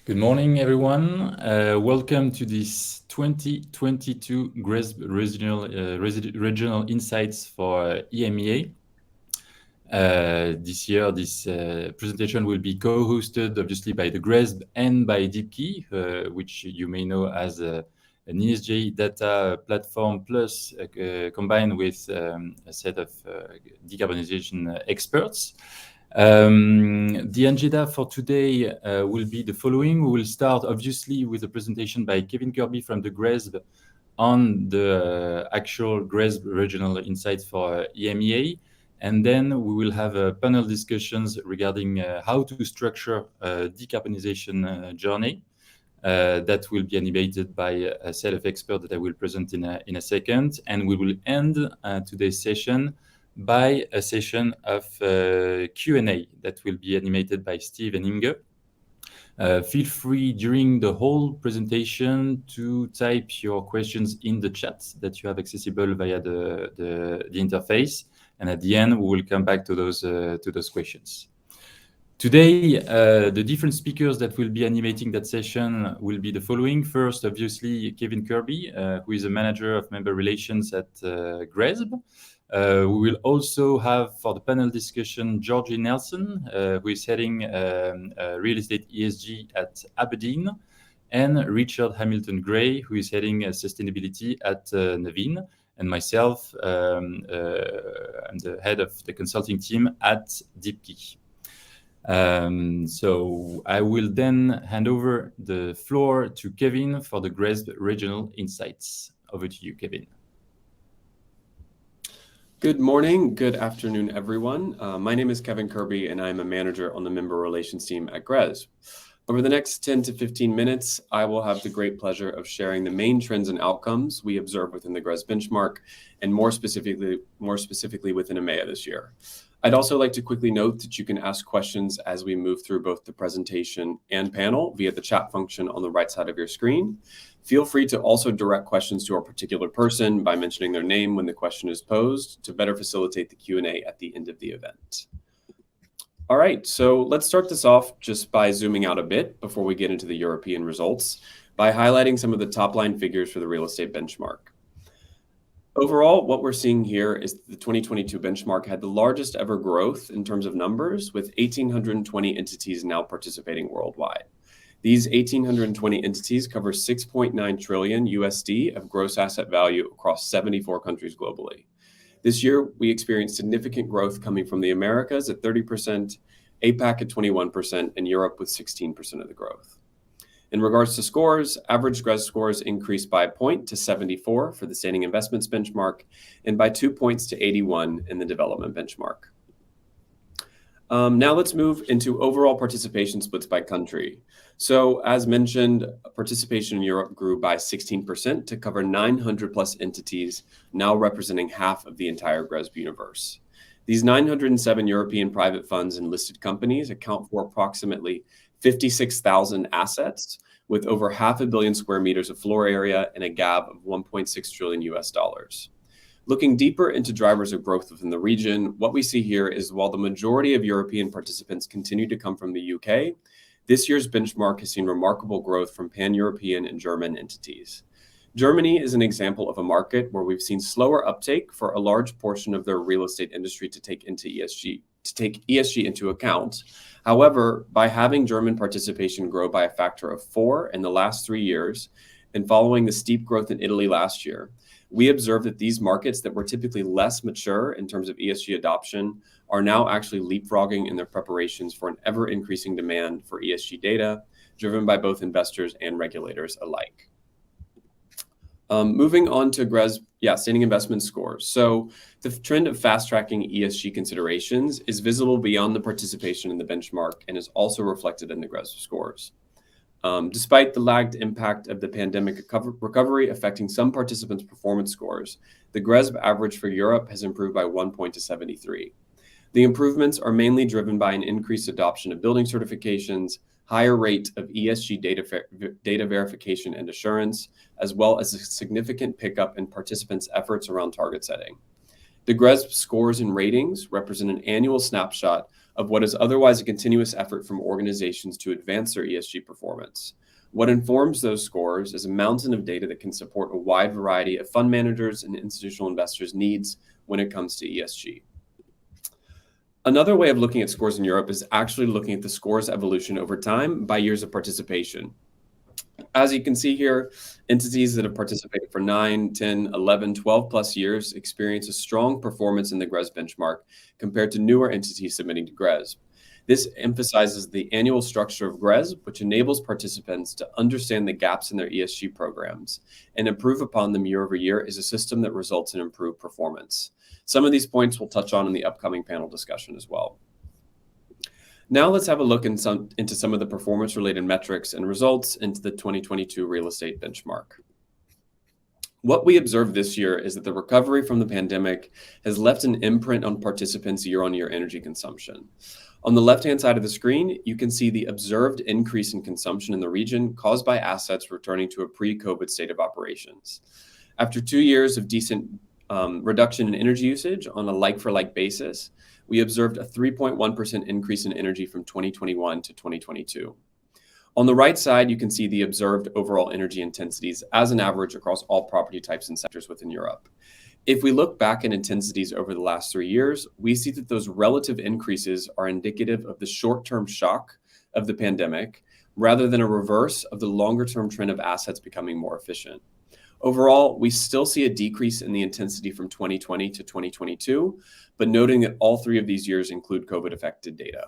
Good morning, everyone. Welcome to this 2022 GRESB Regional Insights for EMEA. This year, this presentation will be co-hosted, obviously, by the GRESB and by Deepki, which you may know as an ESG data platform, plus combined with a set of decarbonization experts. The agenda for today will be the following. We will start, obviously, with a presentation by Kevin Kirby from the GRESB on the actual GRESB Regional Insights for EMEA. And then we will have panel discussions regarding how to structure a decarbonization journey that will be animated by a set of experts that I will present in a second. And we will end today's session by a session of Q&A that will be animated by Steve and Inge. Feel free during the whole presentation to type your questions in the chat that you have accessible via the interface. And at the end, we will come back to those questions. Today, the different speakers that will be animating that session will be the following. First, obviously, Kevin Kirby, who is a manager of member relations at GRESB. We will also have, for the panel discussion, Georgie Nelson, who is heading Real Estate ESG at abrdn, and Richard Hamilton-Gray, who is heading sustainability at nuveen, and myself, I'm the head of the consulting team at Deepki. So I will then hand over the floor to Kevin for the GRESB Regional Insights. Over to you, Kevin. Good morning, good afternoon, everyone. My name is Kevin Kirby, and I'm a manager on the member relations team at GRESB. Over the next 10 to 15 minutes, I will have the great pleasure of sharing the main trends and outcomes we observe within the GRESB benchmark, and more specifically within EMEA this year. I'd also like to quickly note that you can ask questions as we move through both the presentation and panel via the chat function on the right side of your screen. Feel free to also direct questions to a particular person by mentioning their name when the question is posed to better facilitate the Q&A at the end of the event. All right, so let's start this off just by zooming out a bit before we get into the European results by highlighting some of the top line figures for the real estate benchmark. Overall, what we're seeing here is the 2022 benchmark had the largest ever growth in terms of numbers, with 1,820 entities now participating worldwide. These 1,820 entities cover 6.9 trillion USD of gross asset value across 74 countries globally. This year, we experienced significant growth coming from the Americas at 30%, APAC at 21%, and Europe with 16% of the growth. In regards to scores, average GRESB scores increased by a point to 74 for the standing investments benchmark and by 2 points to 81 in the development benchmark. Now let's move into overall participation splits by country. So as mentioned, participation in Europe grew by 16% to cover 900 plus entities, now representing half of the entire GRESB universe. These 907 European private funds and listed companies account for approximately 56,000 assets with over 500 million square meters of floor area and a GAV of 1.6 trillion US dollars. Looking deeper into drivers of growth within the region, what we see here is while the majority of European participants continue to come from the UK, this year's benchmark has seen remarkable growth from pan-European and German entities. Germany is an example of a market where we've seen slower uptake for a large portion of their real estate industry to take ESG into account. However, by having German participation grow by a factor of 4 in the last 3 years, and following the steep growth in Italy last year, we observed that these markets that were typically less mature in terms of ESG adoption are now actually leapfrogging in their preparations for an ever-increasing demand for ESG data, driven by both investors and regulators alike. Moving on to GRESB, standing investment scores. So the trend of fast-tracking ESG considerations is visible beyond the participation in the benchmark and is also reflected in the GRESB scores. Despite the lagged impact of the pandemic recovery affecting some participants' performance scores, the GRESB average for Europe has improved by 1 point to 73. The improvements are mainly driven by an increased adoption of building certifications, higher rate of ESG data verification and assurance, as well as a significant pickup in participants' efforts around target setting. The GRESB scores and ratings represent an annual snapshot of what is otherwise a continuous effort from organizations to advance their ESG performance. What informs those scores is a mountain of data that can support a wide variety of fund managers and institutional investors' needs when it comes to ESG. Another way of looking at scores in Europe is actually looking at the scores evolution over time by years of participation. As you can see here, entities that have participated for 9, 10, 11, 12 plus years experience a strong performance in the GRESB benchmark compared to newer entities submitting to GRESB. This emphasizes the annual structure of GRESB, which enables participants to understand the gaps in their ESG programs and improve upon them year over year is a system that results in improved performance. Some of these points we'll touch on in the upcoming panel discussion as well. Now let's have a look into some of the performance-related metrics and results into the 2022 real estate benchmark. What we observed this year is that the recovery from the pandemic has left an imprint on participants' year-on-year energy consumption. On the left-hand side of the screen, you can see the observed increase in consumption in the region caused by assets returning to a pre-COVID state of operations. After 2 years of decent reduction in energy usage on a like-for-like basis, we observed a 3.1% increase in energy from 2021 to 2022. On the right side, you can see the observed overall energy intensities as an average across all property types and sectors within Europe. If we look back at intensities over the last 3 years, we see that those relative increases are indicative of the short-term shock of the pandemic rather than a reverse of the longer-term trend of assets becoming more efficient. Overall, we still see a decrease in the intensity from 2020 to 2022, but noting that all 3 of these years include COVID-affected data.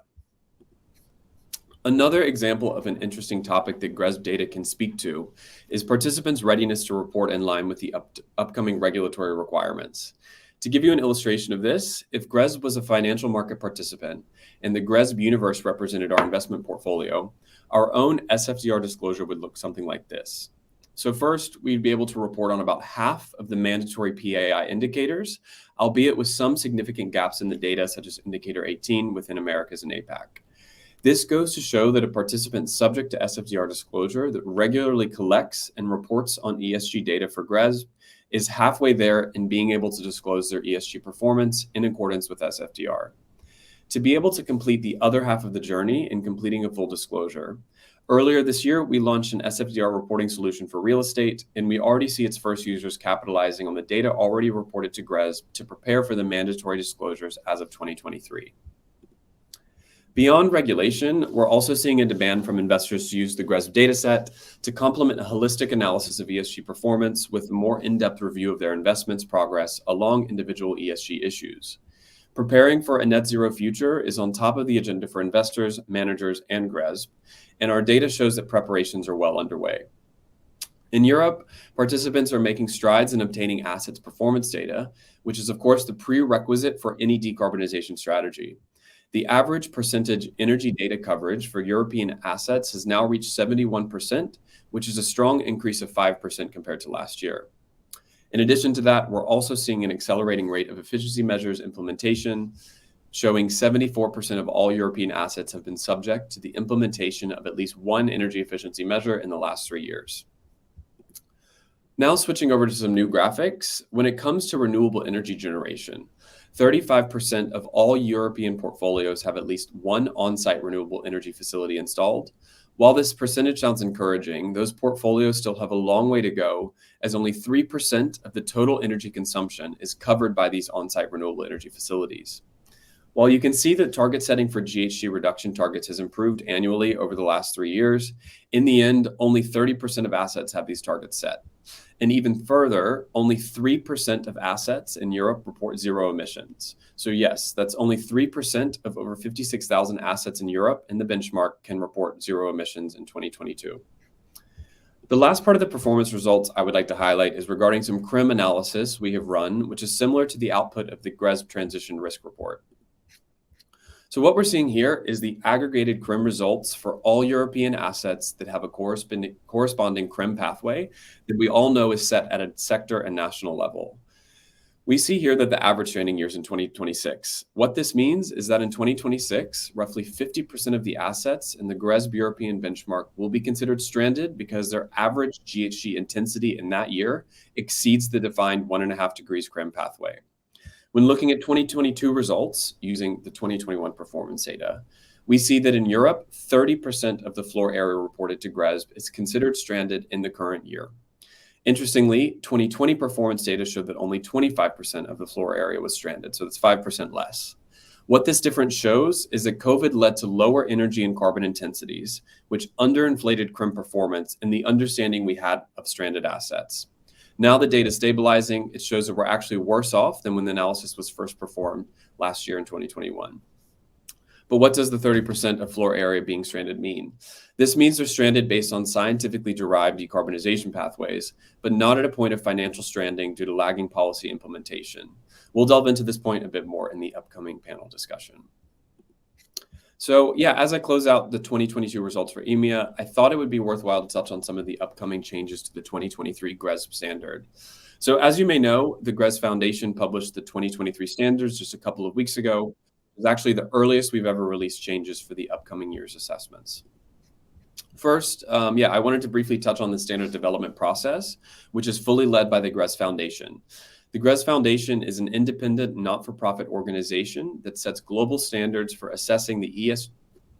Another example of an interesting topic that GRESB data can speak to is participants' readiness to report in line with the upcoming regulatory requirements. To give you an illustration of this, if GRESB was a financial market participant and the GRESB universe represented our investment portfolio, our own SFDR disclosure would look something like this. So first, we'd be able to report on about half of the mandatory PAI indicators, albeit with some significant gaps in the data, such as indicator 18 within Americas and APAC. This goes to show that a participant subject to SFDR disclosure that regularly collects and reports on ESG data for GRESB is halfway there in being able to disclose their ESG performance in accordance with SFDR. To be able to complete the other half of the journey in completing a full disclosure, earlier this year, we launched an SFDR reporting solution for real estate, and we already see its first users capitalizing on the data already reported to GRESB to prepare for the mandatory disclosures as of 2023. Beyond regulation, we're also seeing a demand from investors to use the GRESB dataset to complement a holistic analysis of ESG performance with a more in-depth review of their investments progress along individual ESG issues. Preparing for a net zero future is on top of the agenda for investors, managers, and GRESB, and our data shows that preparations are well underway. In Europe, participants are making strides in obtaining assets performance data, which is of course the prerequisite for any decarbonization strategy. The average percentage energy data coverage for European assets has now reached 71%, which is a strong increase of 5% compared to last year. In addition to that, we're also seeing an accelerating rate of efficiency measures implementation, showing 74% of all European assets have been subject to the implementation of at least one energy efficiency measure in the last 3 years. Now switching over to some new graphics, when it comes to renewable energy generation, 35% of all European portfolios have at least one on-site renewable energy facility installed. While this percentage sounds encouraging, those portfolios still have a long way to go, as only 3% of the total energy consumption is covered by these on-site renewable energy facilities. While you can see that target setting for GHG reduction targets has improved annually over the last 3 years, in the end, only 30% of assets have these targets set. And even further, only 3% of assets in Europe report zero emissions. So yes, that's only 3% of over 56,000 assets in Europe, and the benchmark can report zero emissions in 2022. The last part of the performance results I would like to highlight is regarding some CRIM analysis we have run, which is similar to the output of the GRESB Transition Risk Report. So what we're seeing here is the aggregated CRIM results for all European assets that have a corresponding CRIM pathway that we all know is set at a sector and national level. We see here that the average stranding year is in 2026. What this means is that in 2026, roughly 50% of the assets in the GRESB European benchmark will be considered stranded because their average GHG intensity in that year exceeds the defined 1.5 degrees CRIM pathway. When looking at 2022 results using the 2021 performance data, we see that in Europe, 30% of the floor area reported to GRESB is considered stranded in the current year. Interestingly, 2020 performance data showed that only 25% of the floor area was stranded, so that's 5% less. What this difference shows is that COVID led to lower energy and carbon intensities, which underinflated CRIM performance and the understanding we had of stranded assets. Now the data is stabilizing, it shows that we're actually worse off than when the analysis was first performed last year in 2021. But what does the 30% of floor area being stranded mean? This means they're stranded based on scientifically derived decarbonization pathways, but not at a point of financial stranding due to lagging policy implementation. We'll delve into this point a bit more in the upcoming panel discussion. So yeah, as I close out the 2022 results for EMEA, I thought it would be worthwhile to touch on some of the upcoming changes to the 2023 GRESB standard. So as you may know, the GRESB Foundation published the 2023 standards just a couple of weeks ago. It was actually the earliest we've ever released changes for the upcoming year's assessments. First, I wanted to briefly touch on the standard development process, which is fully led by the GRESB Foundation. The GRESB Foundation is an independent, not-for-profit organization that sets global standards for assessing the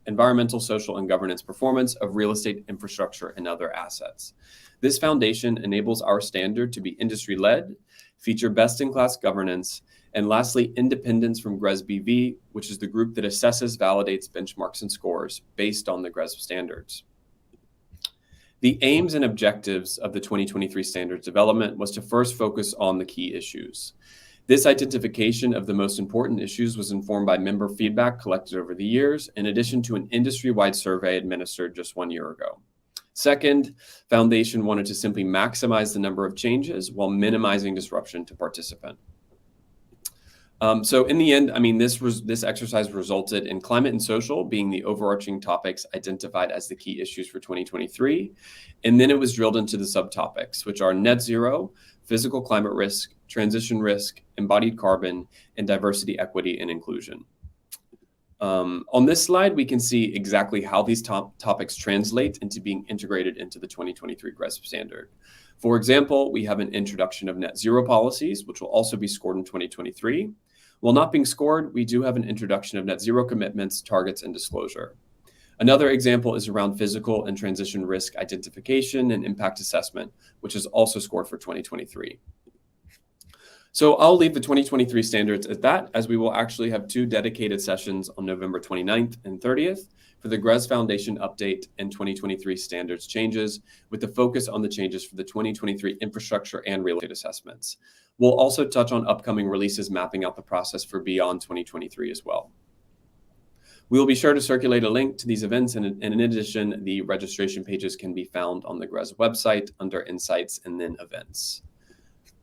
environmental, social, and governance performance of real estate infrastructure and other assets. This foundation enables our standard to be industry-led, feature best-in-class governance, and lastly, independence from GRESB, which is the group that assesses, validates, benchmarks, and scores based on the GRESB standards. The aims and objectives of the 2023 standards development was to first focus on the key issues. This identification of the most important issues was informed by member feedback collected over the years, in addition to an industry-wide survey administered just 1 year ago. Second, Foundation wanted to simply maximize the number of changes while minimizing disruption to participants. So in the end, this exercise resulted in climate and social being the overarching topics identified as the key issues for 2023. And then it was drilled into the subtopics, which are net zero, physical climate risk, transition risk, embodied carbon, and diversity, equity, and inclusion. On this slide, we can see exactly how these topics translate into being integrated into the 2023 GRESB standard. For example, we have an introduction of net zero policies, which will also be scored in 2023. While not being scored, we do have an introduction of net zero commitments, targets, and disclosure. Another example is around physical and transition risk identification and impact assessment, which is also scored for 2023. So I'll leave the 2023 standards at that, as we will actually have 2 dedicated sessions on November 29th and 30th for the GRESB Foundation update and 2023 standards changes, with the focus on the changes for the 2023 infrastructure and real estate assessments. We'll also touch on upcoming releases mapping out the process for beyond 2023 as well. We will be sure to circulate a link to these events, and in addition, the registration pages can be found on the GRESB website under Insights and then Events.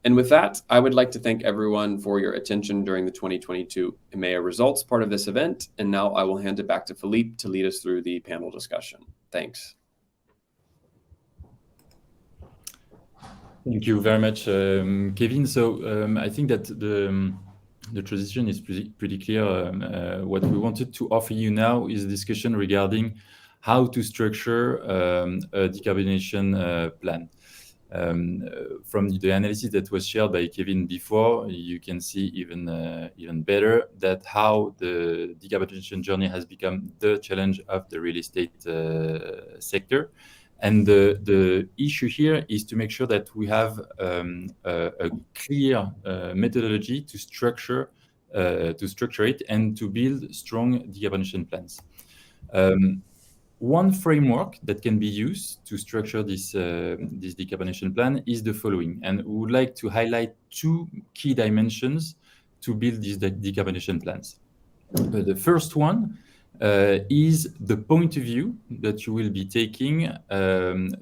And with that, I would like to thank everyone for your attention during the 2022 EMEA results part of this event. And now I will hand it back to Philippe to lead us through the panel discussion. Thanks. Thank you very much, Kevin. So I think that the transition is pretty clear. What we wanted to offer you now is a discussion regarding how to structure a decarbonization plan. From the analysis that was shared by Kevin before, you can see even better that how the decarbonization journey has become the challenge of the real estate sector. And the issue here is to make sure that we have a clear methodology to structure it and to build strong decarbonization plans. One framework that can be used to structure this decarbonization plan is the following, and we would like to highlight 2 key dimensions to build these decarbonization plans. The first one is the point of view that you will be taking to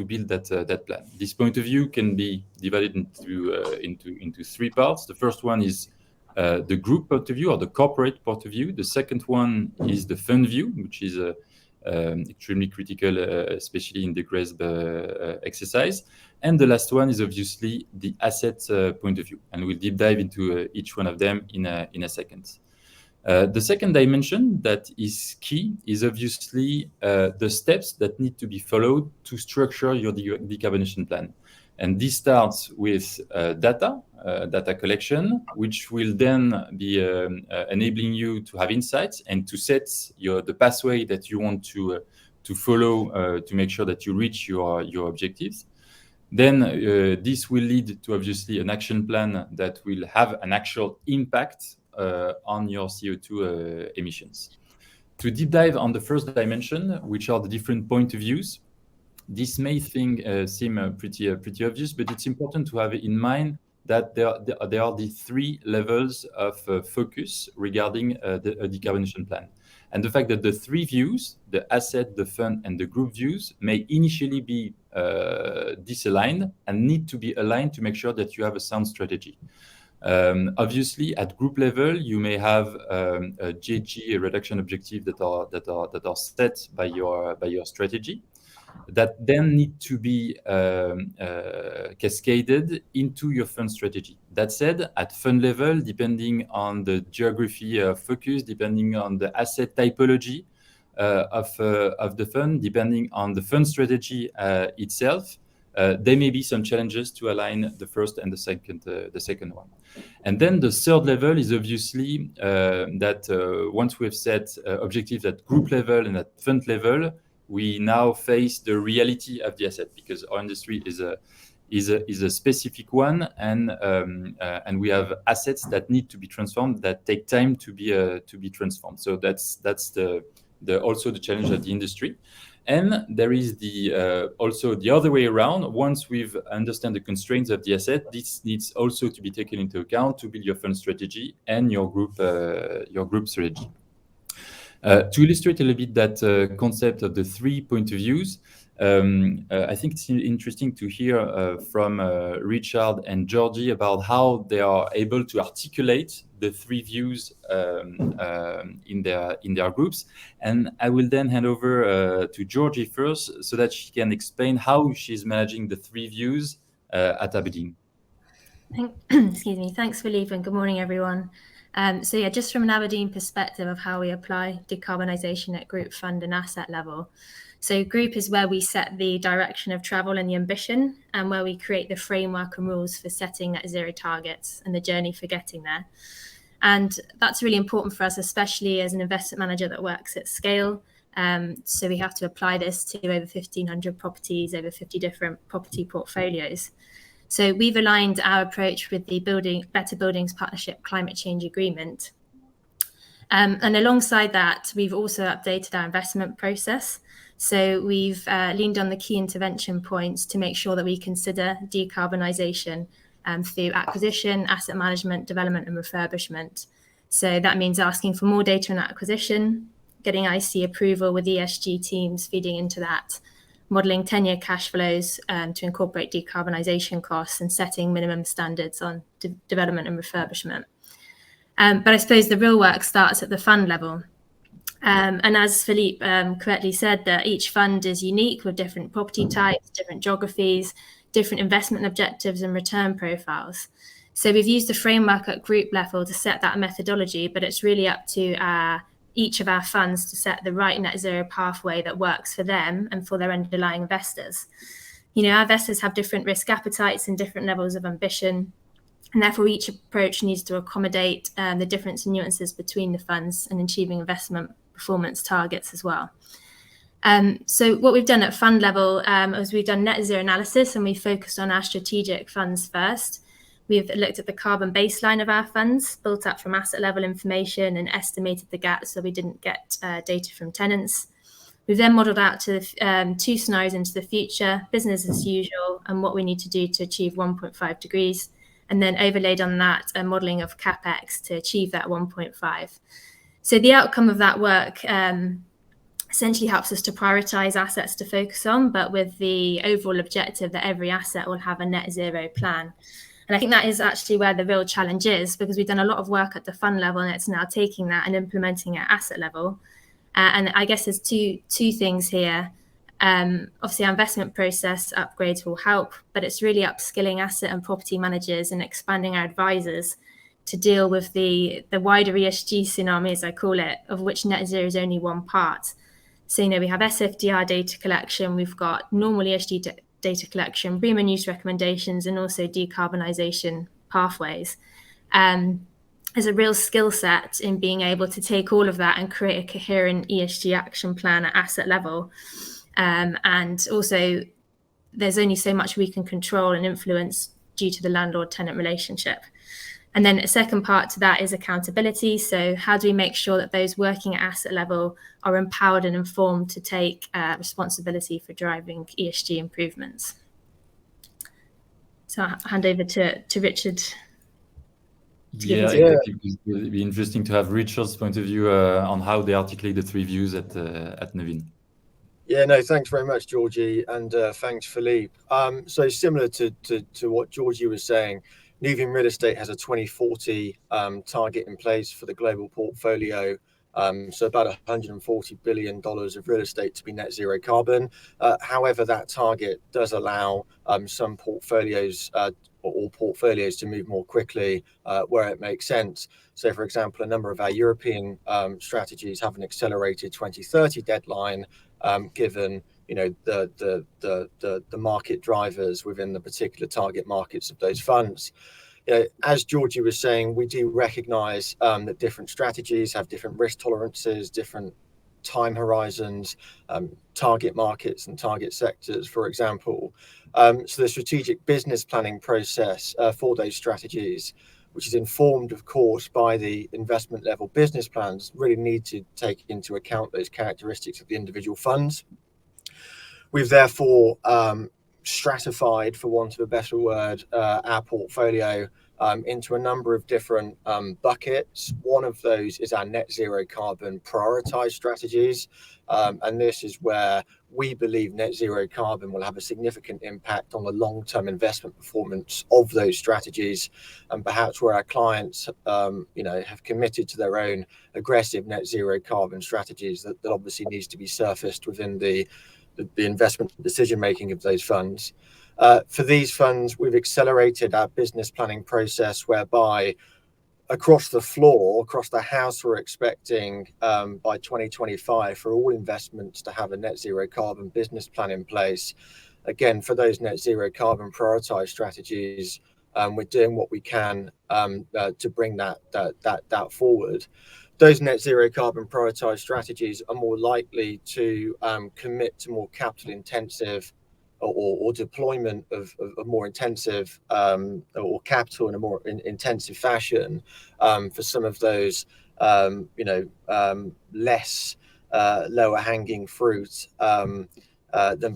build that plan. This point of view can be divided into 3 parts. The first one is the group point of view or the corporate point of view. The second one is the fund view, which is extremely critical, especially in the GRESB exercise. And the last one is obviously the asset point of view. And we'll deep dive into each one of them in a second. The second dimension that is key is obviously the steps that need to be followed to structure your decarbonization plan. And this starts with data collection, which will then be enabling you to have insights and to set the pathway that you want to follow to make sure that you reach your objectives. Then this will lead to obviously an action plan that will have an actual impact on your CO2 emissions. To deep dive on the first dimension, which are the different point of views, this may seem pretty obvious, but it's important to have in mind that there are the three levels of focus regarding a decarbonization plan. And the fact that the three views, the asset, the fund, and the group views, may initially be disaligned and need to be aligned to make sure that you have a sound strategy. Obviously, at group level, you may have a GHG reduction objective that are set by your strategy, that then need to be cascaded into your fund strategy. That said, at fund level, depending on the geography of focus, depending on the asset typology of the fund, depending on the fund strategy itself, there may be some challenges to align the first and the second one. And then the third level is obviously that once we've set objectives at group level and at fund level, we now face the reality of the asset, because our industry is a specific one, and we have assets that need to be transformed, that take time to be transformed. So that's also the challenge of the industry. And there is also the other way around. Once we've understand the constraints of the asset, this needs also to be taken into account to build your fund strategy and your group strategy. To illustrate a little bit that concept of the 3 point of views, I think it's interesting to hear from Richard and Georgie about how they are able to articulate the 3 views in their groups. And I will then hand over to Georgie first, so that she can explain how she's managing the 3 views at Aberdeen. Excuse me. Thanks, Philippe, and good morning, everyone. So yeah, just from an Aberdeen perspective of how we apply decarbonisation at group, fund and asset level. So group is where we set the direction of travel and the ambition, and where we create the framework and rules for setting net zero targets and the journey for getting there. And that's really important for us, especially as an investment manager that works at scale. So we have to apply this to over 1,500 properties, over 50 different property portfolios. So we've aligned our approach with the Better Buildings Partnership Climate Change Agreement. And alongside that, we've also updated our investment process. So we've leaned on the key intervention points to make sure that we consider decarbonisation through acquisition, asset management, development and refurbishment. So that means asking for more data and acquisition, getting IC approval with ESG teams feeding into that, modelling 10-year cash flows to incorporate decarbonisation costs, and setting minimum standards on development and refurbishment. But I suppose the real work starts at the fund level. And as Philippe correctly said, that each fund is unique with different property types, different geographies, different investment objectives and return profiles. So we've used the framework at group level to set that methodology, but it's really up to each of our funds to set the right net zero pathway that works for them and for their underlying investors. You know, our investors have different risk appetites and different levels of ambition, and therefore each approach needs to accommodate the difference in nuances between the funds and achieving investment performance targets as well. So what we've done at fund level is we've done net zero analysis, and we focused on our strategic funds first. We've looked at the carbon baseline of our funds, built up from asset level information, and estimated the gaps so we didn't get data from tenants. We've then modelled out to 2 scenarios into the future, business as usual, and what we need to do to achieve 1.5 degrees, and then overlaid on that a modelling of CapEx to achieve that 1.5. So the outcome of that work essentially helps us to prioritise assets to focus on, but with the overall objective that every asset will have a net zero plan. And I think that is actually where the real challenge is, because we've done a lot of work at the fund level, and it's now taking that and implementing it at asset level. And I guess there's two things here. Obviously, our investment process upgrades will help, but it's really upskilling asset and property managers and expanding our advisors to deal with the wider ESG tsunami, as I call it, of which net zero is only one part. So, you know, we have SFDR data collection, we've got normal ESG data collection, BREEAM use recommendations, and also decarbonisation pathways. There's a real skill set in being able to take all of that and create a coherent ESG action plan at asset level. And also, there's only so much we can control and influence due to the landlord-tenant relationship. And then a second part to that is accountability. So how do we make sure that those working at asset level are empowered and informed to take responsibility for driving ESG improvements? So I'll hand over to Richard. Yeah, exactly. It will be interesting to have Richard's point of view on how they articulate the three views at nuveen. Yeah, no, thanks very much, Georgie, and thanks, Philippe. So similar to what Georgie was saying, nuveen Real Estate has a 2040 target in place for the global portfolio. So about $140 billion of real estate to be net zero carbon. However, that target does allow some portfolios or all portfolios to move more quickly where it makes sense. So, for example, a number of our European strategies have an accelerated 2030 deadline, given the market drivers within the particular target markets of those funds. As Georgie was saying, we do recognise that different strategies have different risk tolerances, different time horizons, target markets and target sectors, for example. So the strategic business planning process for those strategies, which is informed, of course, by the investment level business plans, really need to take into account those characteristics of the individual funds. We've therefore stratified, for want of a better word, our portfolio into a number of different buckets. One of those is our net zero carbon prioritized strategies. And this is where we believe net zero carbon will have a significant impact on the long-term investment performance of those strategies, and perhaps where our clients have committed to their own aggressive net zero carbon strategies that obviously needs to be surfaced within the investment decision making of those funds. For these funds, we've accelerated our business planning process, whereby across the floor, across the house, we're expecting by 2025 for all investments to have a net zero carbon business plan in place. Again, for those net zero carbon prioritized strategies, we're doing what we can to bring that forward. Those net zero carbon prioritized strategies are more likely to commit to more capital intensive or deployment of more intensive or capital in a more intensive fashion for some of those less lower hanging fruit than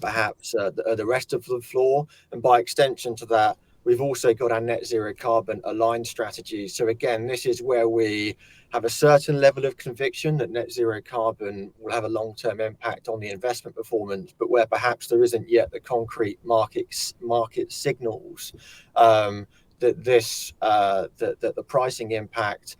perhaps the rest of the floor. And by extension to that, we've also got our net zero carbon aligned strategy. So again, this is where we have a certain level of conviction that net zero carbon will have a long-term impact on the investment performance, but where perhaps there isn't yet the concrete market signals that the pricing impact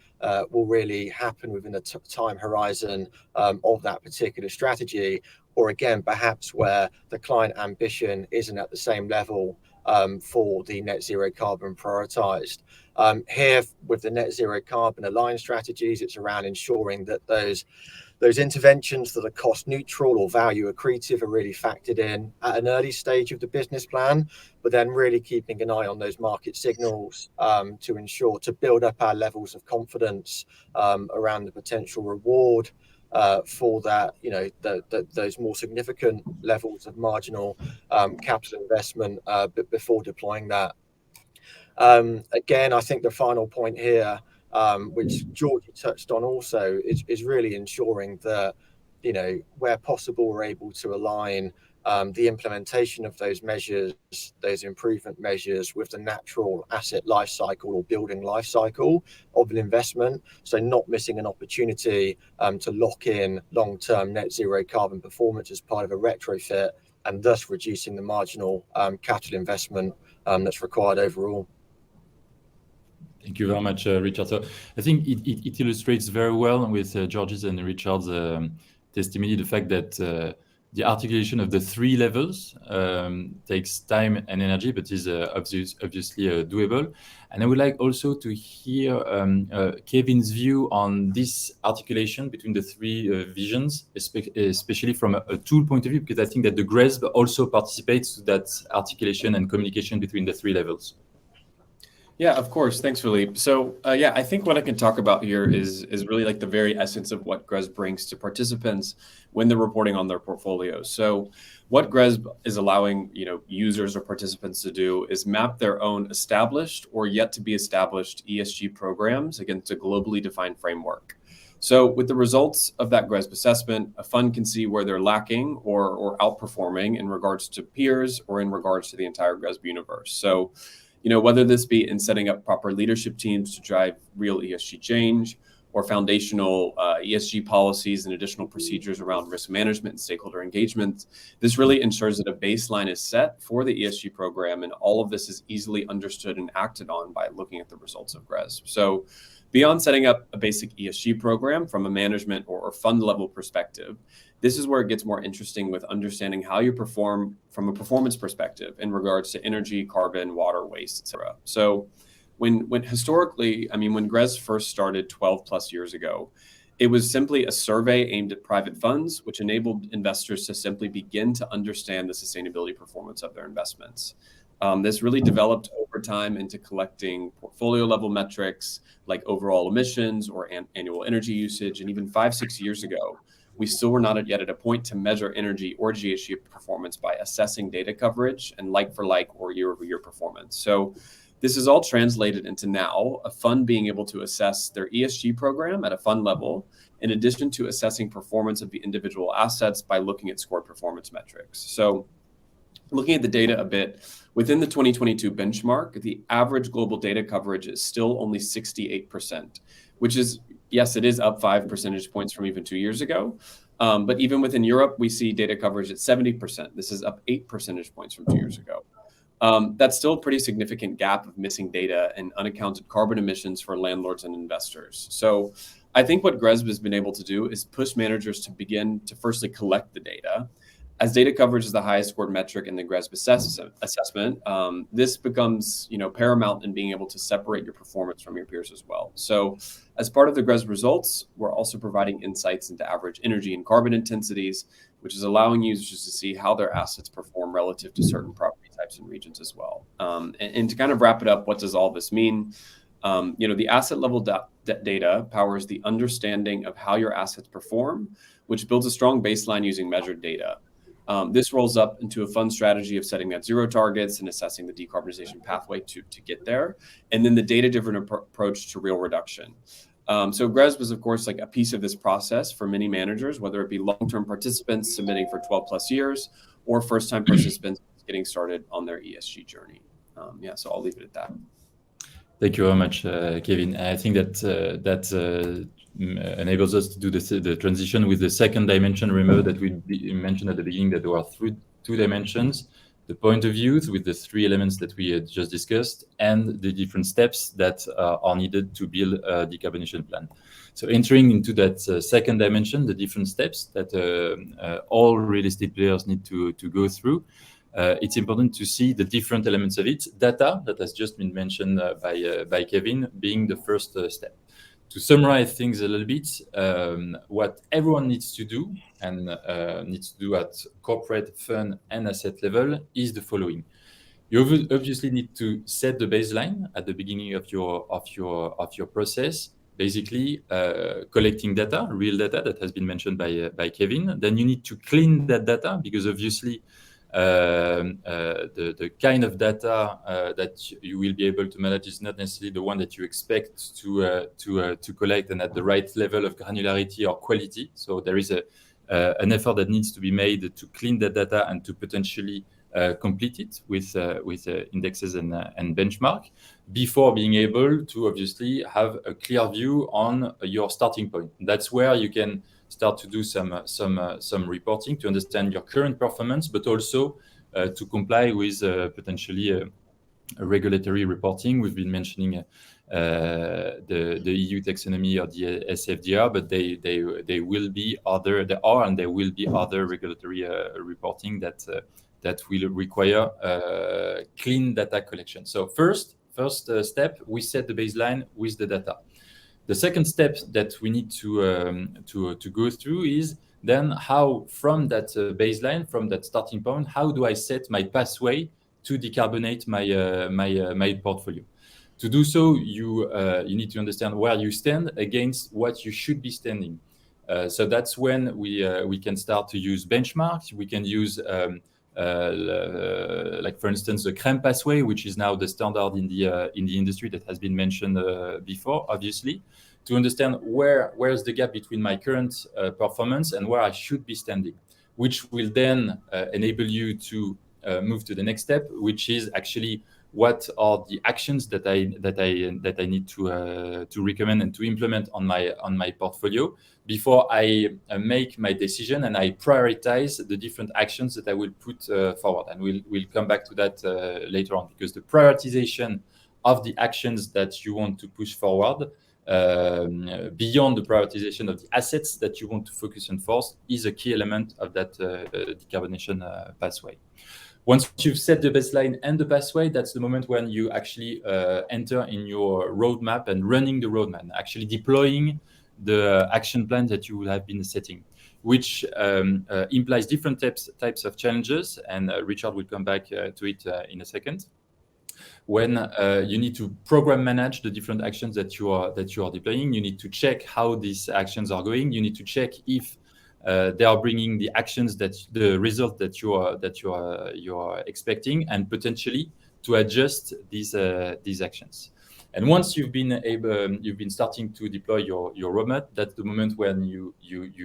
will really happen within a time horizon of that particular strategy, or again, perhaps where the client ambition isn't at the same level for the net zero carbon prioritized. Here with the net zero carbon aligned strategies, it's around ensuring that those interventions that are cost neutral or value accretive are really factored in at an early stage of the business plan, but then really keeping an eye on those market signals to ensure to build up our levels of confidence around the potential reward for that, those more significant levels of marginal capital investment before deploying that. Again, I think the final point here, which Georgie touched on also, is really ensuring that, where possible, we're able to align the implementation of those measures, those improvement measures, with the natural asset life cycle or building life cycle of an investment. So not missing an opportunity to lock in long-term net zero carbon performance as part of a retrofit, and thus reducing the marginal capital investment that's required overall. Thank you very much, Richard. So I think it illustrates very well with Georgie's and Richard's testimony the fact that the articulation of the three levels takes time and energy, but is obviously doable. And I would like also to hear Kevin's view on this articulation between the three visions, especially from a tool point of view, because I think that the GRESB also participates to that articulation and communication between the three levels. Yeah, of course. Thanks, Philippe. So yeah, I think what I can talk about here is really like the very essence of what GRESB brings to participants when they're reporting on their portfolios. So what GRESB is allowing users or participants to do is map their own established or yet to be established ESG programs against a globally defined framework. So with the results of that GRESB assessment, a fund can see where they're lacking or outperforming in regards to peers or in regards to the entire GRESB universe. So whether this be in setting up proper leadership teams to drive real ESG change or foundational ESG policies and additional procedures around risk management and stakeholder engagement, this really ensures that a baseline is set for the ESG program, and all of this is easily understood and acted on by looking at the results of GRESB. So beyond setting up a basic ESG program from a management or fund level perspective, this is where it gets more interesting with understanding how you perform from a performance perspective in regards to energy, carbon, water, waste, etc. So when historically, when GRESB first started 12 plus years ago, it was simply a survey aimed at private funds, which enabled investors to simply begin to understand the sustainability performance of their investments. This really developed over time into collecting portfolio level metrics like overall emissions or annual energy usage. And even 5-6 years ago, we still were not yet at a point to measure energy or GHG performance by assessing data coverage and like for like or year over year performance. So this is all translated into now a fund being able to assess their ESG program at a fund level, in addition to assessing performance of the individual assets by looking at scored performance metrics. So looking at the data a bit, within the 2022 benchmark, the average global data coverage is still only 68%, which is, yes, it is up 5 percentage points from even 2 years ago. But even within Europe, we see data coverage at 70%. This is up 8 percentage points from 2 years ago. That's still a pretty significant gap of missing data and unaccounted carbon emissions for landlords and investors. So I think what GRESB has been able to do is push managers to begin to firstly collect the data. As data coverage is the highest scored metric in the GRESB assessment, this becomes paramount in being able to separate your performance from your peers as well. So as part of the GRESB results, we're also providing insights into average energy and carbon intensities, which is allowing users to see how their assets perform relative to certain property types and regions as well. And to kind of wrap it up, what does all this mean? The asset level data powers the understanding of how your assets perform, which builds a strong baseline using measured data. This rolls up into a fund strategy of setting net zero targets and assessing the decarbonization pathway to get there, and then the data-driven approach to real reduction. So GRESB is, of course, like a piece of this process for many managers, whether it be long-term participants submitting for 12 plus years or first-time participants getting started on their ESG journey. So I'll leave it at that. Thank you very much, Kevin. I think that enables us to do the transition with the second dimension. Remember that we mentioned at the beginning that there are two dimensions: the point of view with the three elements that we had just discussed, and the different steps that are needed to build a decarbonization plan. So entering into that second dimension, the different steps that all real estate players need to go through. It's important to see the different elements of it. Data, that has just been mentioned by Kevin, being the first step. To summarize things a little bit, what everyone needs to do and needs to do at corporate, fund, and asset level is the following. You obviously need to set the baseline at the beginning of your process. Basically, collecting data, real data that has been mentioned by Kevin. Then you need to clean that data, because obviously the kind of data that you will be able to manage is not necessarily the one that you expect to collect and at the right level of granularity or quality. So there is an effort that needs to be made to clean that data and to potentially complete it with indexes and benchmark before being able to obviously have a clear view on your starting point. That's where you can start to do some reporting to understand your current performance, but also to comply with potentially regulatory reporting. We've been mentioning the EU taxonomy or the SFDR, but they will be other. There are and there will be other regulatory reporting that will require clean data collection. So first step, we set the baseline with the data. The second step that we need to go through is then how, from that baseline, from that starting point, how do I set my pathway to decarbonate my portfolio? To do so, you need to understand where you stand against what you should be standing. So that's when we can start to use benchmarks. We can use like, for instance, the CREM pathway, which is now the standard in the industry that has been mentioned before, obviously, to understand where's the gap between my current performance and where I should be standing, which will then enable you to move to the next step, which is actually what are the actions that I need to recommend and to implement on my portfolio before I make my decision and I prioritize the different actions that I will put forward. And we'll come back to that later on, because the prioritization of the actions that you want to push forward beyond the prioritization of the assets that you want to focus on first is a key element of that decarbonization pathway. Once you've set the baseline and the pathway, that's the moment when you actually enter in your roadmap and running the roadmap, actually deploying the action plan that you will have been setting, which implies different types of challenges. And Richard will come back to it in a second. When you need to program manage the different actions that you are deploying, you need to check how these actions are going. You need to check if they are bringing the actions the result that you are expecting, and potentially to adjust these actions. And once you've been starting to deploy your roadmap, that's the moment when you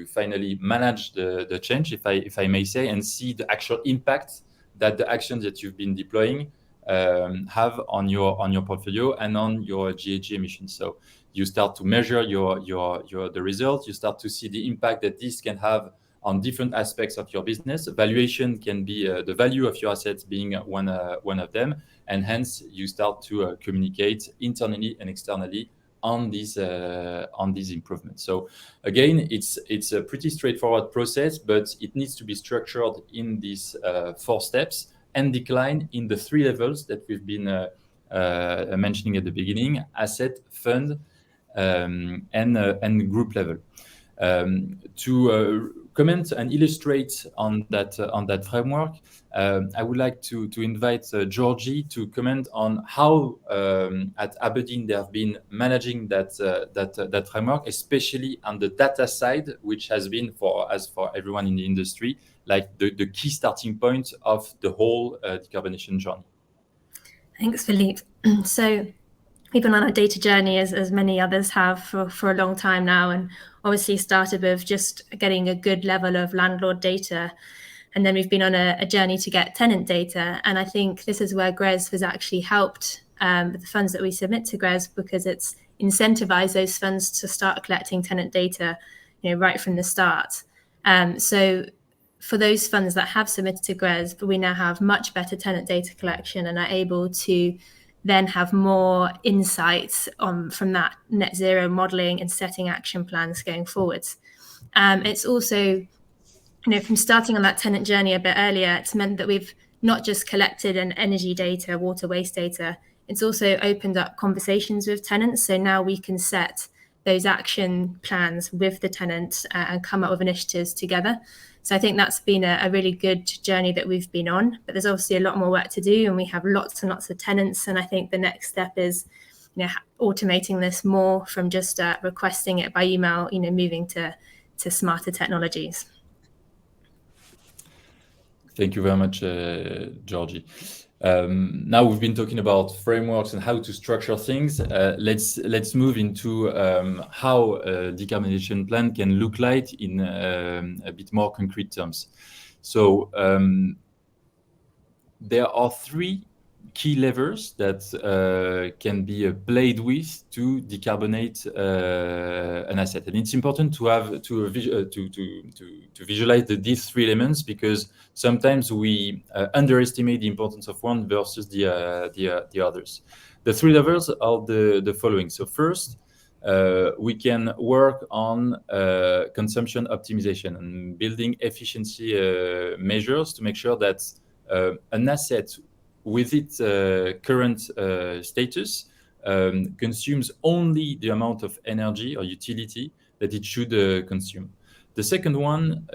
finally manage the change, if I may say, and see the actual impact that the actions that you've been deploying have on your portfolio and on your GHG emissions. So you start to measure the results. You start to see the impact that this can have on different aspects of your business. Valuation can be the value of your assets being one of them, and hence you start to communicate internally and externally on these improvements. So again, it's a pretty straightforward process, but it needs to be structured in these 4 steps and decline in the 3 levels that we've been mentioning at the beginning: asset, fund, and group level. To comment and illustrate on that framework, I would like to invite Georgie to comment on how at abrdn they have been managing that framework, especially on the data side, which has been for everyone in the industry, like the key starting point of the whole decarbonization journey. Thanks, Philippe. So we've been on a data journey, as many others have, for a long time now, and obviously started with just getting a good level of landlord data, and then we've been on a journey to get tenant data. And I think this is where GRESB has actually helped with the funds that we submit to GRESB, because it's incentivized those funds to start collecting tenant data, right from the start. So for those funds that have submitted to GRESB, we now have much better tenant data collection and are able to then have more insights from that net zero modelling and setting action plans going forwards. It's also, from starting on that tenant journey a bit earlier, it's meant that we've not just collected an energy data, water waste data, it's also opened up conversations with tenants. So now we can set those action plans with the tenant and come up with initiatives together. So I think that's been a really good journey that we've been on, but there's obviously a lot more work to do, and we have lots and lots of tenants. And I think the next step is, automating this more from just requesting it by email, moving to smarter technologies. Thank you very much, Georgie. Now we've been talking about frameworks and how to structure things. Let's move into how a decarbonization plan can look like in a bit more concrete terms. So there are 3 key levers that can be played with to decarbonate an asset. And it's important to have to visualize these three elements, because sometimes we underestimate the importance of one versus the others. The three levers are the following. So first, we can work on consumption optimization and building efficiency measures to make sure that an asset with its current status consumes only the amount of energy or utility that it should consume. The second one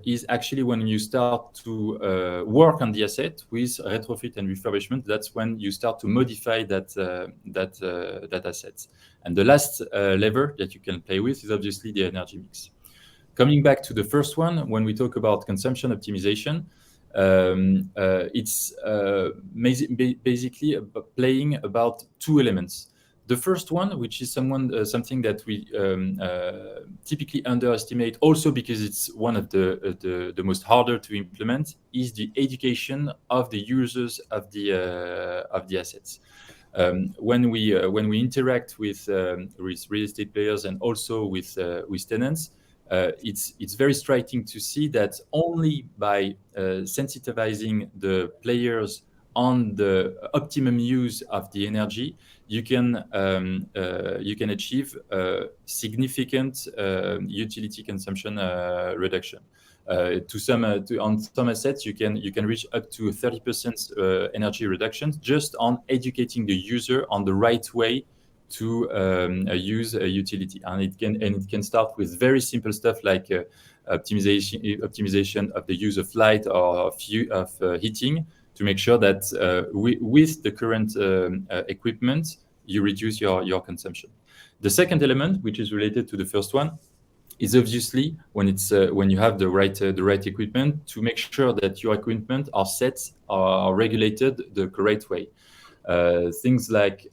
is actually when you start to work on the asset with retrofit and refurbishment. That's when you start to modify that asset. And the last lever that you can play with is obviously the energy mix. Coming back to the first one, when we talk about consumption optimization, it's basically playing about two elements. The first one, which is something that we typically underestimate, also because it's one of the most harder to implement, is the education of the users of the assets. When we interact with real estate players and also with tenants, it's very striking to see that only by sensitizing the players on the optimum use of the energy, you can achieve significant utility consumption reduction. On some assets, you can reach up to 30% energy reduction just on educating the user on the right way to use a utility, and it can start with very simple stuff like optimization of the use of light or of heating, to make sure that with the current equipment, you reduce your consumption. The second element, which is related to the first one, is obviously when you have the right equipment, to make sure that your equipment are regulated the correct way. Things like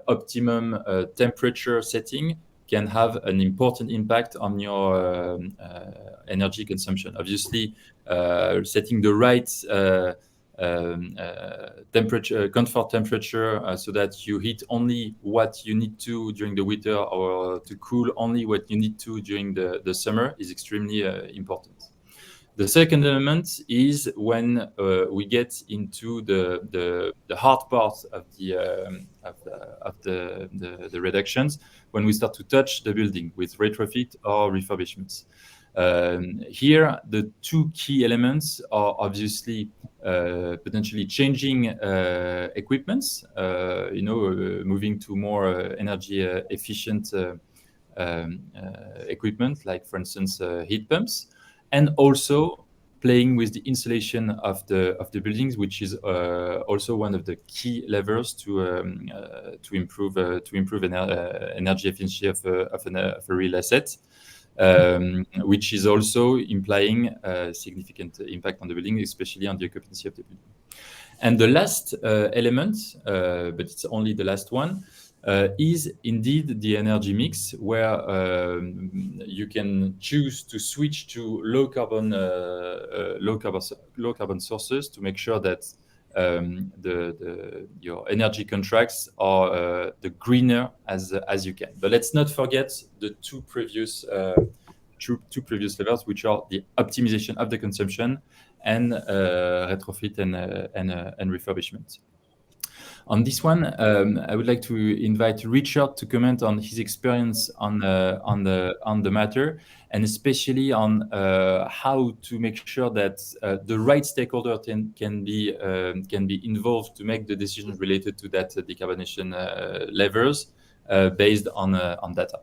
optimum temperature setting can have an important impact on your energy consumption. Obviously, setting the right comfort temperature so that you heat only what you need to during the winter, or to cool only what you need to during the summer, is extremely important. The second element is when we get into the hard part of the reductions, when we start to touch the building with retrofit or refurbishments. Here, the two key elements are obviously potentially changing equipments, moving to more energy efficient equipment, like for instance heat pumps, and also playing with the insulation of the buildings, which is also one of the key levers to improve energy efficiency of a real asset, which is also implying a significant impact on the building, especially on the occupancy of the building. And the last element, but it's only the last one, is indeed the energy mix, where you can choose to switch to low carbon sources to make sure that your energy contracts are the greener as you can. But let's not forget the two previous levels, which are the optimization of the consumption and retrofit and refurbishment. On this one, I would like to invite Richard to comment on his experience on the matter, and especially on how to make sure that the right stakeholder can be involved to make the decisions related to that decarbonization levers based on data.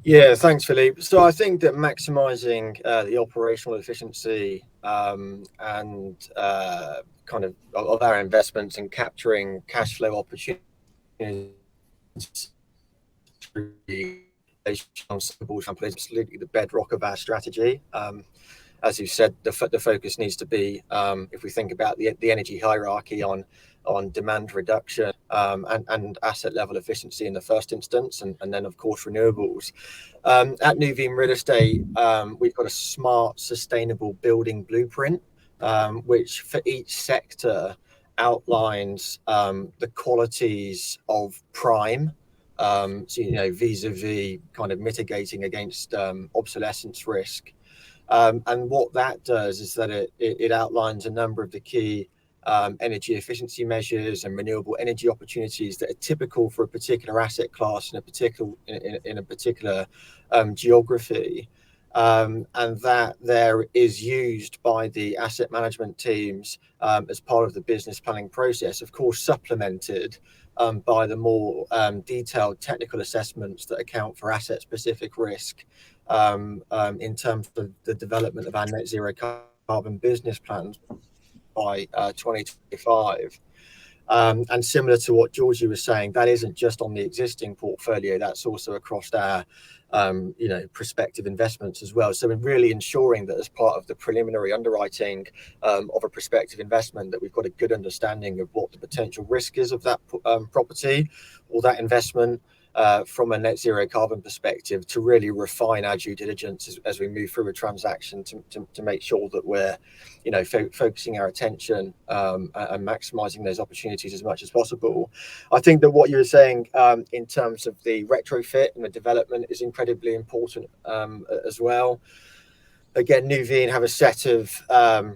Yeah, thanks, Philippe. So I think that maximizing the operational efficiency and kind of our investments and capturing cash flow opportunities is absolutely the bedrock of our strategy. As you said, the focus needs to be, if we think about the energy hierarchy, on demand reduction and asset level efficiency in the first instance, and then of course renewables. At Nuveen Real Estate, we've got a smart, sustainable building blueprint which for each sector outlines the qualities of prime. So, vis-a-vis kind of mitigating against obsolescence risk. And what that does is that it outlines a number of the key energy efficiency measures and renewable energy opportunities that are typical for a particular asset class in a particular geography. And that there is used by the asset management teams as part of the business planning process, of course, supplemented by the more detailed technical assessments that account for asset-specific risk in terms of the development of our net zero carbon business plans by 2025. And similar to what Georgie was saying, that isn't just on the existing portfolio, that's also across our prospective investments as well. So we're really ensuring that as part of the preliminary underwriting of a prospective investment, that we've got a good understanding of what the potential risk is of that property or that investment from a net zero carbon perspective, to really refine our due diligence as we move through a transaction to make sure that we're focusing our attention and maximizing those opportunities as much as possible. I think that what you were saying in terms of the retrofit and the development is incredibly important as well. Again, Nuveen have a set of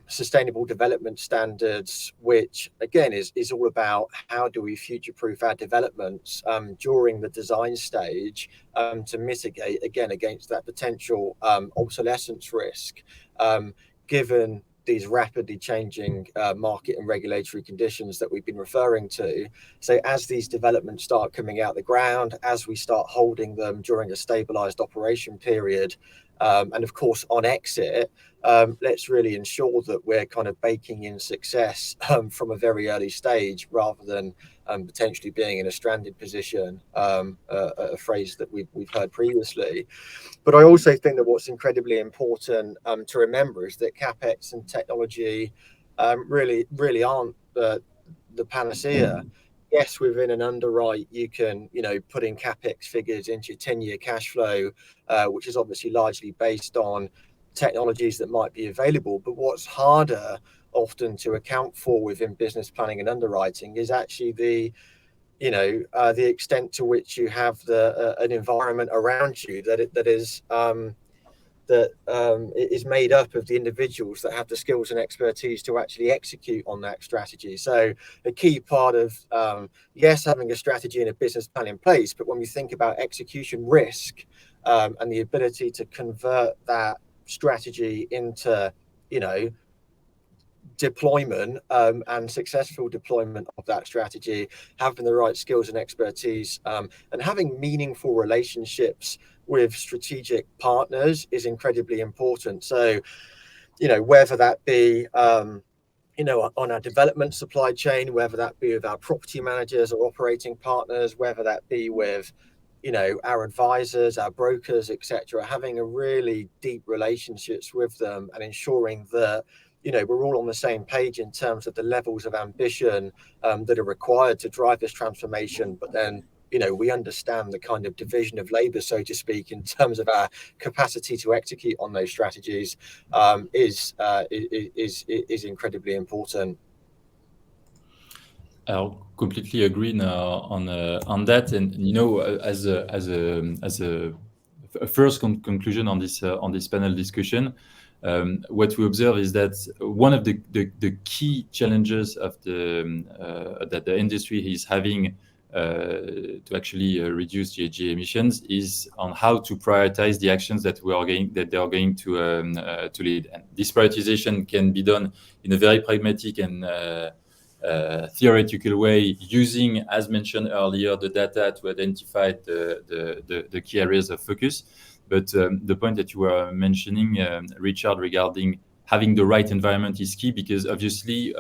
sustainable development standards, which again is all about how do we future-proof our developments during the design stage to mitigate again against that potential obsolescence risk, given these rapidly changing market and regulatory conditions that we've been referring to. So as these developments start coming out the ground, as we start holding them during a stabilized operation period, and of course on exit, let's really ensure that we're kind of baking in success from a very early stage, rather than potentially being in a stranded position, a phrase that we've heard previously. But I also think that what's incredibly important to remember is that CapEx and technology really aren't the panacea. Yes, within an underwrite, you can put in CapEx figures into your 10-year cash flow, which is obviously largely based on technologies that might be available. But what's harder often to account for within business planning and underwriting is actually the extent to which you have an environment around you that is made up of the individuals that have the skills and expertise to actually execute on that strategy. So a key part of yes, having a strategy and a business plan in place, but when we think about execution risk and the ability to convert that strategy into deployment and successful deployment of that strategy, having the right skills and expertise and having meaningful relationships with strategic partners is incredibly important. So whether that be on our development supply chain, whether that be with our property managers or operating partners, whether that be with our advisors, our brokers, etc., having a really deep relationships with them and ensuring that we're all on the same page in terms of the levels of ambition that are required to drive this transformation. But then, we understand the kind of division of labor, so to speak, in terms of our capacity to execute on those strategies is incredibly important. I'll completely agree on that, and as a first conclusion on this panel discussion, what we observe is that one of the key challenges of that the industry is having to actually reduce GHG emissions is on how to prioritize the actions that they are going to lead. And this prioritization can be done in a very pragmatic and theoretical way, using, as mentioned earlier, the data to identify the key areas of focus. But the point that you were mentioning, Richard, regarding having the right environment is key, because obviously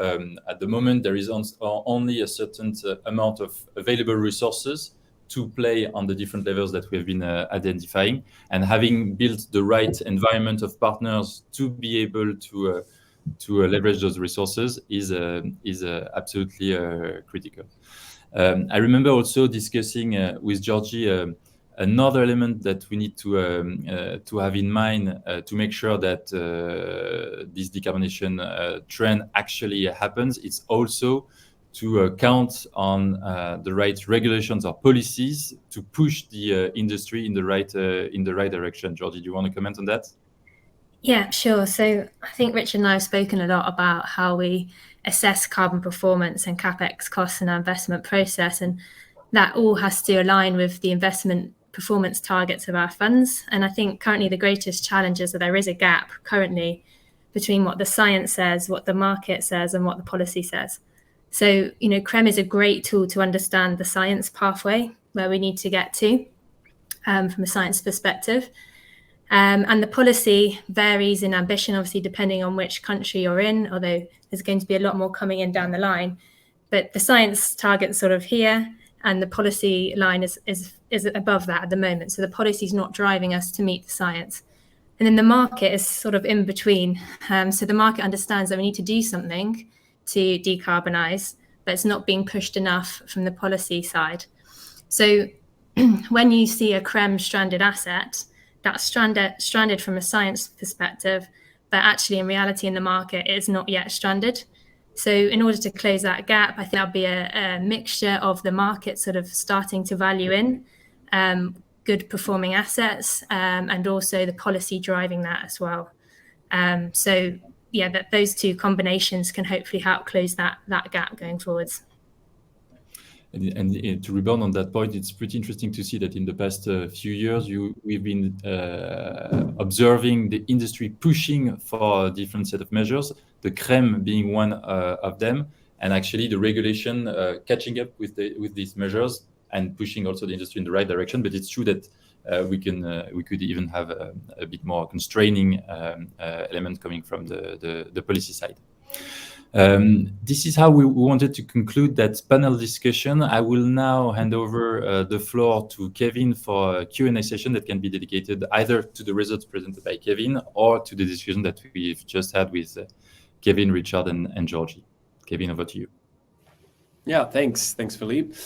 at the moment there is only a certain amount of available resources to play on the different levels that we have been identifying, and having built the right environment of partners to be able to leverage those resources is absolutely critical. I remember also discussing with Georgie Another element that we need to have in mind to make sure that this decarbonization trend actually happens, it's also to count on the right regulations or policies to push the industry in the right direction. Georgie, do you want to comment on that? Yeah, sure. So I think Richard and I have spoken a lot about how we assess carbon performance and CapEx costs in our investment process, and that all has to align with the investment performance targets of our funds. And I think currently the greatest challenge is that there is a gap currently between what the science says, what the market says, and what the policy says. So, CREM is a great tool to understand the science pathway where we need to get to from a science perspective. And the policy varies in ambition, obviously, depending on which country you're in, although there's going to be a lot more coming in down the line. But the science target's sort of here, and the policy line is above that at the moment. So the policy is not driving us to meet the science. And then the market is sort of in between. So the market understands that we need to do something to decarbonize, but it's not being pushed enough from the policy side. So when you see a CREM stranded asset, that's stranded from a science perspective, but actually in reality in the market it is not yet stranded. So in order to close that gap, I think there'll be a mixture of the market sort of starting to value in good performing assets and also the policy driving that as well. So yeah, that those two combinations can hopefully help close that gap going forwards. And to rebound on that point, it's pretty interesting to see that in the past few years, we've been observing the industry pushing for a different set of measures, the CREM being one of them, and actually the regulation catching up with these measures and pushing also the industry in the right direction. But it's true that we could even have a bit more constraining element coming from the policy side. This is how we wanted to conclude that panel discussion. I will now hand over the floor to Kevin for a Q&A session that can be dedicated either to the results presented by Kevin or to the discussion that we've just had with Kevin, Richard, and Georgie. Kevin, over to you. Yeah, thanks, Philippe.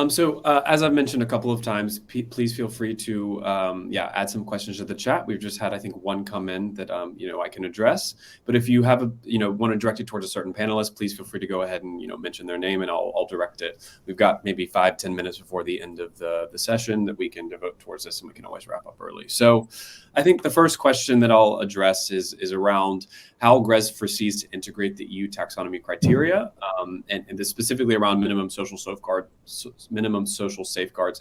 So as I've mentioned a couple of times, please feel free to add some questions to the chat. We've just had, I think, one come in that I can address. But if you have want to direct it towards a certain panelist, please feel free to go ahead and mention their name, and I'll direct it. We've got maybe 5-10 minutes before the end of the session that we can devote towards this, and we can always wrap up early. So I think the first question that I'll address is around how GRESB foresees to integrate the EU taxonomy criteria, and this specifically around minimum social safeguards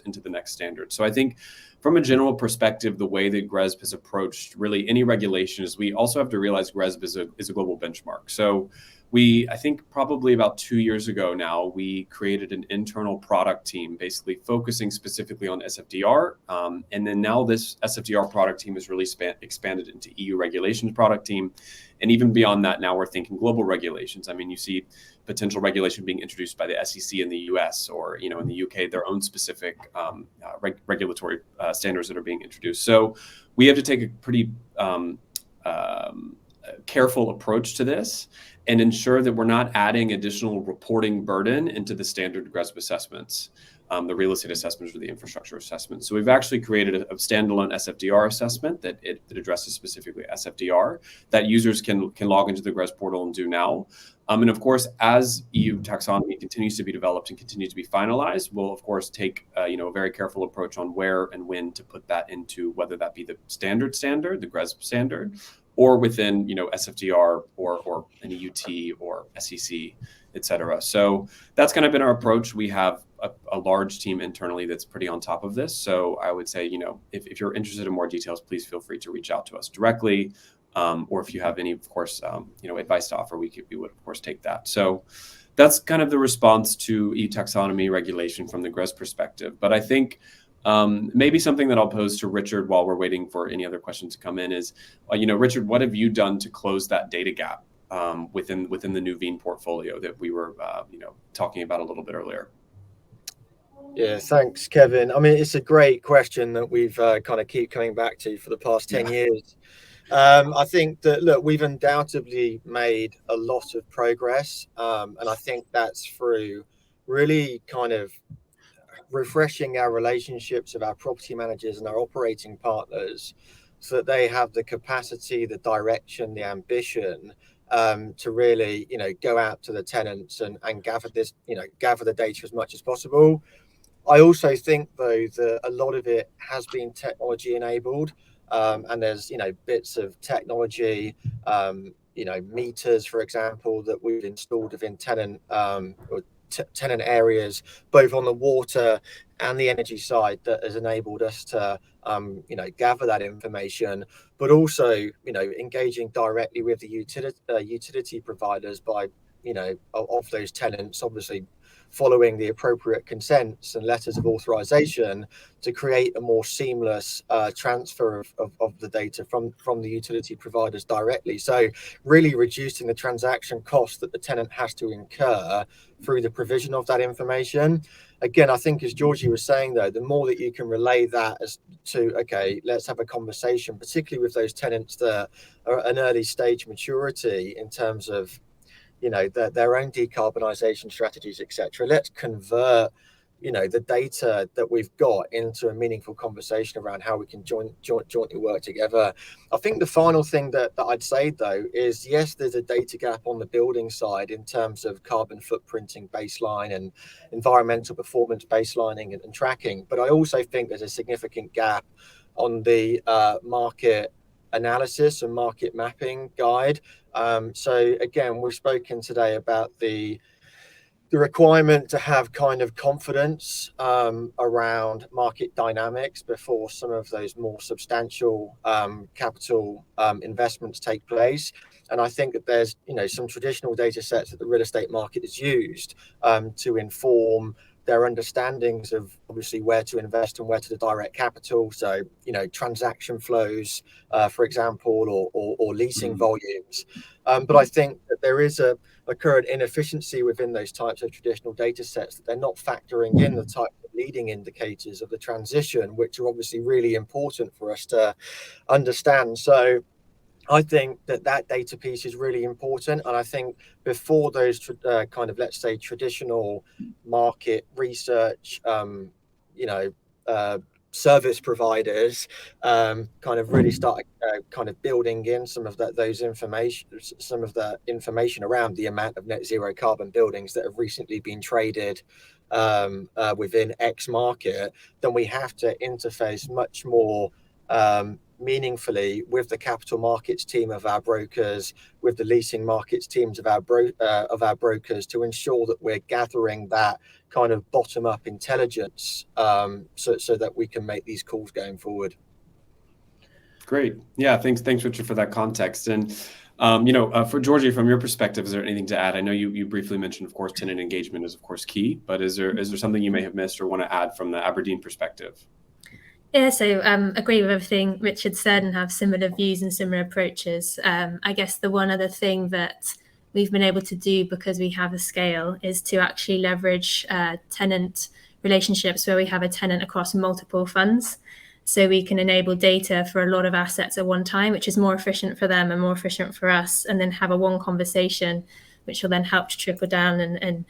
into the next standard. So I think from a general perspective, the way that GRESB has approached really any regulation is we also have to realize GRESB is a global benchmark. So I think probably about 2 years ago now, we created an internal product team basically focusing specifically on SFDR. And then now this SFDR product team is really expanded into EU regulations product team. And even beyond that, now we're thinking global regulations. I mean, you see potential regulation being introduced by the SEC in the US or, in the UK, their own specific regulatory standards that are being introduced. So we have to take a pretty careful approach to this and ensure that we're not adding additional reporting burden into the standard GRESB assessments, the real estate assessments or the infrastructure assessments. So we've actually created a standalone SFDR assessment that addresses specifically SFDR that users can log into the GRESB portal and do now. And of course, as EU taxonomy continues to be developed and continues to be finalized, we'll of course take a very careful approach on where and when to put that into, whether that be the standard, the GRESB standard, or within SFDR or an EUT or SEC, et cetera. So that's kind of been our approach. We have a large team internally that's pretty on top of this. So I would say, if you're interested in more details, please feel free to reach out to us directly. Or if you have any, of course, advice to offer, we would of course take that. So that's kind of the response to EU taxonomy regulation from the GRESB perspective. But I think maybe something that I'll pose to Richard while we're waiting for any other questions to come in is, Richard, what have you done to close that data gap within the nuveen portfolio that we were, talking about a little bit earlier? Yeah, thanks, Kevin. I mean, it's a great question that we've kind of keep coming back to for the past 10 years. I think that, look, we've undoubtedly made a lot of progress. And I think that's through really kind of refreshing our relationships with our property managers and our operating partners so that they have the capacity, the direction, the ambition to really, go out to the tenants and gather the data as much as possible. I also think, though, that a lot of it has been technology enabled, and there's, bits of technology, meters, for example, that we've installed within tenant areas, both on the water and the energy side, that has enabled us to, gather that information, but also, engaging directly with the utility providers by, of those tenants, obviously following the appropriate consents and letters of authorization to create a more seamless transfer of the data from the utility providers directly. So really reducing the transaction cost that the tenant has to incur through the provision of that information. Again, I think, as Georgie was saying, though, the more that you can relay that as to, okay, let's have a conversation, particularly with those tenants that are at an early stage maturity in terms of their own decarbonisation strategies, etc. Let's convert, the data that we've got into a meaningful conversation around how we can jointly work together. I think the final thing that I'd say, though, is yes, there's a data gap on the building side in terms of carbon footprinting baseline and environmental performance baselining and tracking. But I also think there's a significant gap on the market analysis and market mapping guide. So again, we've spoken today about the requirement to have kind of confidence around market dynamics before some of those more substantial capital investments take place. And I think that there's some traditional data sets that the real estate market has used to inform their understandings of obviously where to invest and where to direct capital. So, transaction flows, for example, or leasing volumes. But I think that there is a current inefficiency within those types of traditional data sets, that they're not factoring in the type of leading indicators of the transition, which are obviously really important for us to understand. So I think that data piece is really important. And I think before those kind of, let's say, traditional market research, service providers kind of really start kind of building in some of that information around the amount of net zero carbon buildings that have recently been traded within X market, then we have to interface much more meaningfully with the capital markets team of our brokers, with the leasing markets teams of our brokers, to ensure that we're gathering that kind of bottom-up intelligence, so that we can make these calls going forward. Great. Yeah, thanks, Richard, for that context. And for Georgie, from your perspective, is there anything to add? I know you briefly mentioned, of course, tenant engagement is of course key, but is there something you may have missed or want to add from the Aberdeen perspective? Yeah, so agree with everything Richard said and have similar views and similar approaches. I guess the one other thing that we've been able to do, because we have a scale, is to actually leverage tenant relationships where we have a tenant across multiple funds. So we can enable data for a lot of assets at one time, which is more efficient for them and more efficient for us, and then have a one conversation, which will then help to trickle down and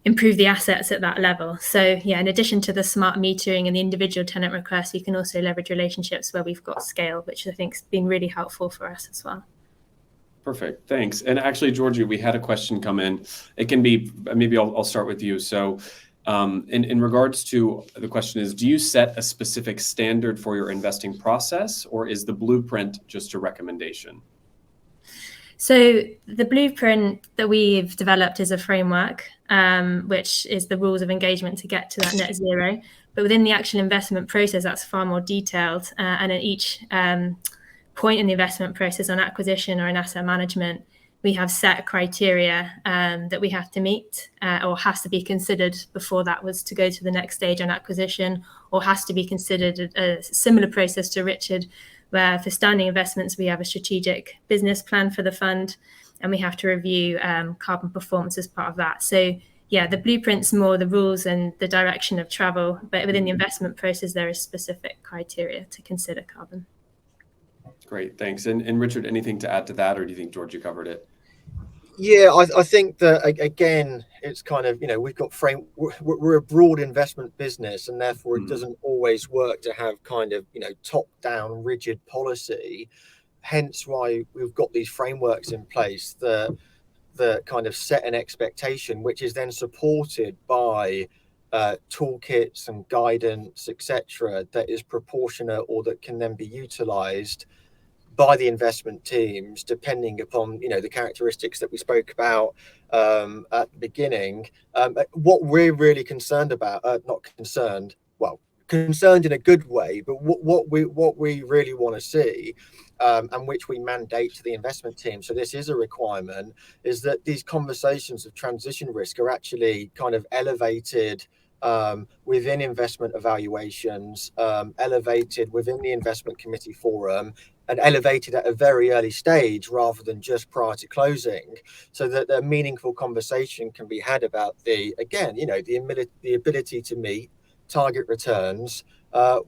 improve the assets at that level. So yeah, in addition to the smart metering and the individual tenant requests, we can also leverage relationships where we've got scale, which I think has been really helpful for us as well. Perfect, thanks. And actually, Georgie, we had a question come in. It can be, maybe I'll start with you. So in regards to the question is, do you set a specific standard for your investing process, or is the blueprint just a recommendation? So the blueprint that we've developed is a framework, which is the rules of engagement to get to that net zero. But within the actual investment process, that's far more detailed. And at each point in the investment process, on acquisition or in asset management, we have set criteria that we have to meet, or has to be considered before that was to go to the next stage on acquisition, or has to be considered a similar process to Richard, where for standing investments, we have a strategic business plan for the fund, and we have to review carbon performance as part of that. So yeah, the blueprint's more the rules and the direction of travel, but within the investment process, there is specific criteria to consider carbon. Great, thanks. And Richard, anything to add to that, or do you think Georgie covered it? Yeah, I think that again, it's kind of, we've got we're a broad investment business, and therefore it doesn't always work to have kind of, top-down rigid policy. Hence why we've got these frameworks in place that kind of set an expectation, which is then supported by toolkits and guidance, etc., that is proportionate or that can then be utilized by the investment teams, depending upon the characteristics that we spoke about at the beginning. What we're really concerned about, not concerned, well, concerned in a good way, but what we really want to see, and which we mandate to the investment team, so this is a requirement, is that these conversations of transition risk are actually kind of elevated within investment evaluations, elevated within the investment committee forum, and elevated at a very early stage rather than just prior to closing, so that a meaningful conversation can be had about the ability to meet target returns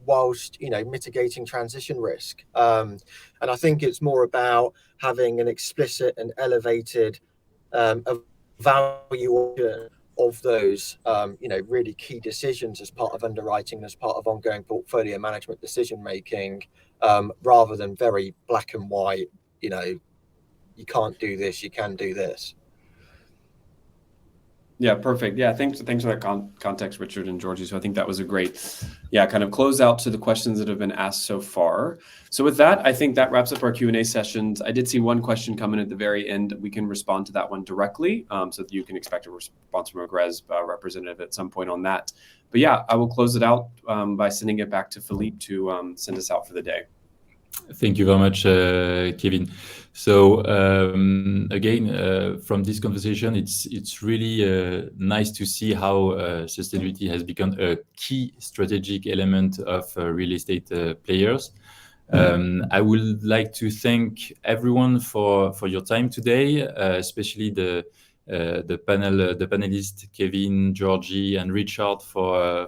whilst mitigating transition risk. And I think it's more about having an explicit and elevated evaluation of those really key decisions as part of underwriting, as part of ongoing portfolio management decision making, rather than very black and white, you can't do this, you can do this. Yeah, perfect. Yeah, thanks for that context, Richard and Georgie. So I think that was a great, kind of close out to the questions that have been asked so far. So with that, I think that wraps up our Q&A sessions. I did see one question come in at the very end. We can respond to that one directly, so that you can expect a response from a GRESB representative at some point on that. But yeah, I will close it out by sending it back to Philippe to send us out for the day. Thank you very much, Kevin. So again, from this conversation, it's really nice to see how sustainability has become a key strategic element of real estate players. I would like to thank everyone for your time today, especially the panelists, Kevin, Georgie, and Richard for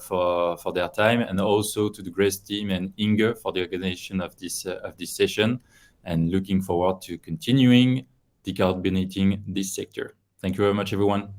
their time, and also to the GRESB team and Inge for the organization of this session, and looking forward to continuing decarbonating this sector. Thank you very much, everyone.